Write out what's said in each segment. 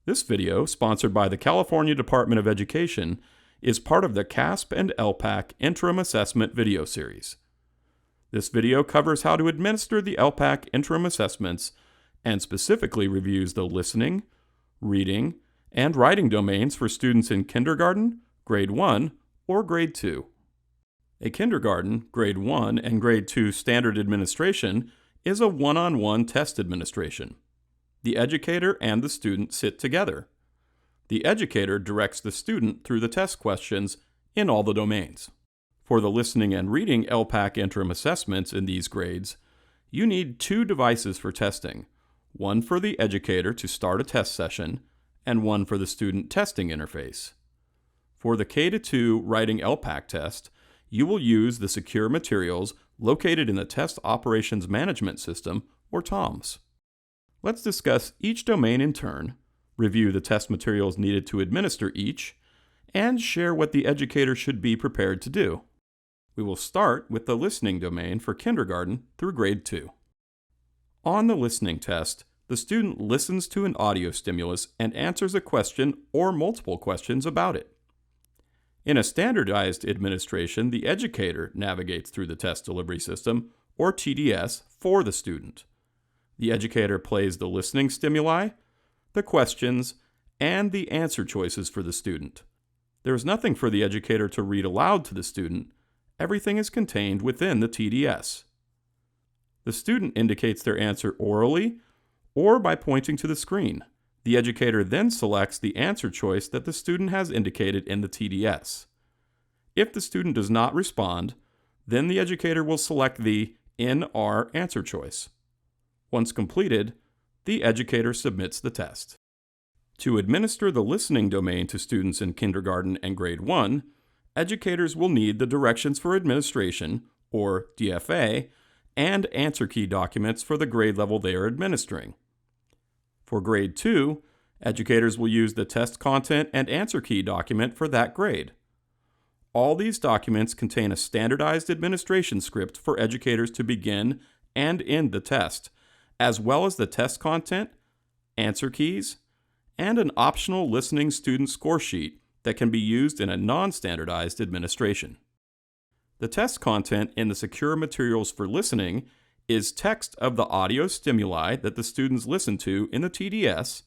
This video, sponsored by the California Department of Education, is part of the CAASPP and ELPAC Interim Assessment video series. This video covers how to administer the ELPAC interim assessments and specifically reviews the listening, reading, and writing domains for students in kindergarten, grade 1, or grade 2. A kindergarten, grade 1, and grade 2 standard administration is a one-on-one test administration. The educator and the student sit together. The educator directs the student through the test questions in all the domains. For the listening and reading ELPAC interim assessments in these grades, you need two devices for testing, one for the educator to start a test session, and one for the student testing interface. For the K-2 writing ELPAC test, you will use the secure materials located in the Test Operations Management System, or TOMS. Let's discuss each domain in turn, review the test materials needed to administer each, and share what the educator should be prepared to do. We will start with the listening domain for kindergarten through grade 2. On the listening test, the student listens to an audio stimulus and answers a question or multiple questions about it. In a standardized administration, the educator navigates through the test delivery system, or TDS, for the student. The educator plays the listening stimuli, the questions, and the answer choices for the student. There is nothing for the educator to read aloud to the student. Everything is contained within the TDS. The student indicates their answer orally or by pointing to the screen. The educator then selects the answer choice that the student has indicated in the TDS. If the student does not respond, then the educator will select the NR answer choice. Once completed, the educator submits the test. To administer the listening domain to students in kindergarten and grade 1, educators will need the Directions for Administration, or DFA, and answer key documents for the grade level they are administering. For grade 2, educators will use the test content and answer key document for that grade. All these documents contain a standardized administration script for educators to begin and end the test, as well as the test content, answer keys, and an optional listening student score sheet that can be used in a non-standardized administration. The test content in the secure materials for listening is text of the audio stimuli that the students listen to in the TDS,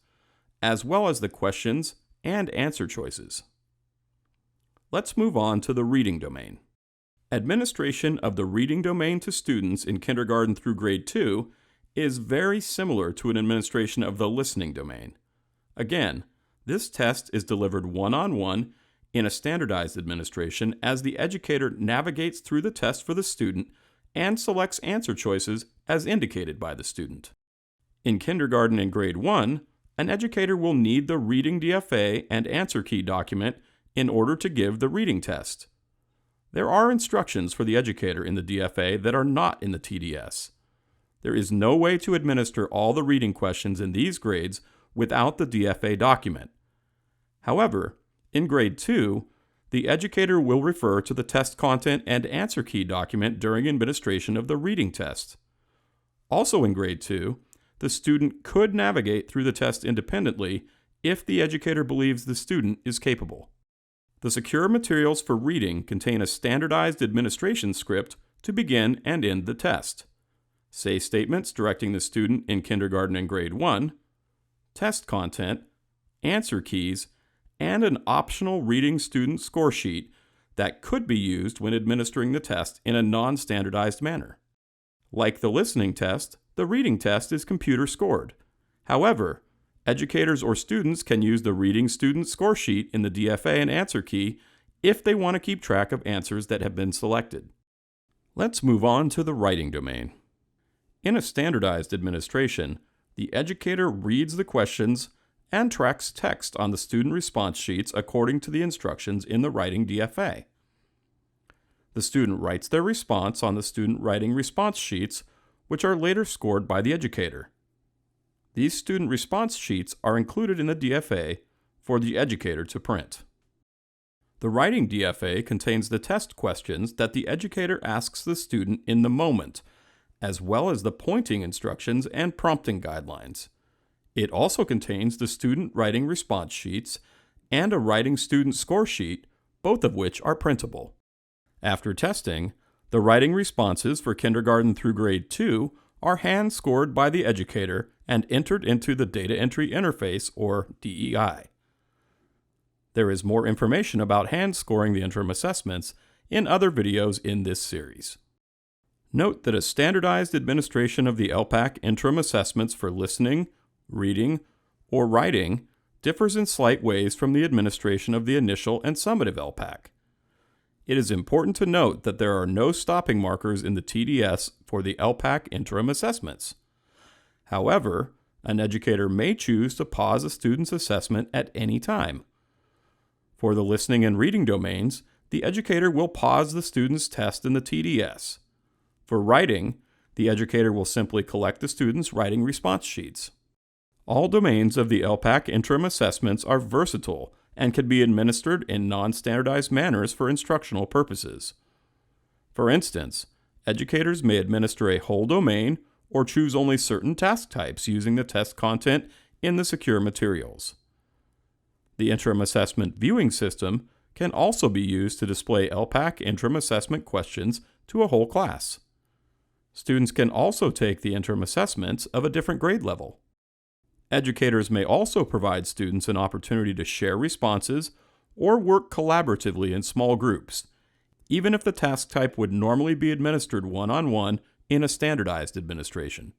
as well as the questions and answer choices. Let's move on to the reading domain. Administration of the reading domain to students in kindergarten through grade 2 is very similar to an administration of the listening domain. Again, this test is delivered one-on-one in a standardized administration as the educator navigates through the test for the student and selects answer choices as indicated by the student. In kindergarten and grade 1, an educator will need the reading DFA and answer key document in order to give the reading test. There are instructions for the educator in the DFA that are not in the TDS. There is no way to administer all the reading questions in these grades without the DFA document. However, in grade 2, the educator will refer to the test content and answer key document during administration of the reading test. Also in grade 2, the student could navigate through the test independently if the educator believes the student is capable. The secure materials for reading contain a standardized administration script to begin and end the test. Say statements directing the student in kindergarten and grade 1, test content, answer keys, and an optional reading student score sheet that could be used when administering the test in a non-standardized manner. Like the listening test, the reading test is computer scored. However, educators or students can use the reading student score sheet in the DFA and answer key if they want to keep track of answers that have been selected. Let's move on to the writing domain. In a standardized administration, the educator reads the questions and tracks text on the student response sheets according to the instructions in the writing DFA. The student writes their response on the student writing response sheets, which are later scored by the educator. These student response sheets are included in the DFA for the educator to print. The writing DFA contains the test questions that the educator asks the student in the moment, as well as the pointing instructions and prompting guidelines. It also contains the student writing response sheets and a writing student score sheet, both of which are printable. After testing, the writing responses for kindergarten through grade 2 are hand-scored by the educator and entered into the Data Entry Interface, or DEI. There is more information about hand-scoring the interim assessments in other videos in this series. Note that a standardized administration of the ELPAC interim assessments for listening, reading, or writing differs in slight ways from the administration of the initial and summative ELPAC. It is important to note that there are no stopping markers in the TDS for the ELPAC interim assessments. However, an educator may choose to pause a student's assessment at any time. For the listening and reading domains, the educator will pause the student's test in the TDS. For writing, the educator will simply collect the student's writing response sheets. All domains of the ELPAC interim assessments are versatile and can be administered in non-standardized manners for instructional purposes. For instance, educators may administer a whole domain or choose only certain task types using the test content in the secure materials. The interim assessment viewing system can also be used to display ELPAC interim assessment questions to a whole class. Students can also take the interim assessments of a different grade level. Educators may also provide students an opportunity to share responses or work collaboratively in small groups, even if the task type would normally be administered one-on-one in a standardized administration.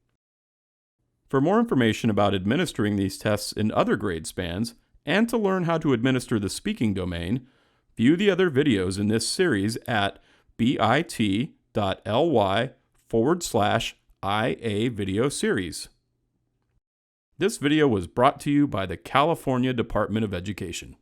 For more information about administering these tests in other grade spans, and to learn how to administer the speaking domain, view the other videos in this series at bit.ly/IA video series. This video was brought to you by the California Department of Education.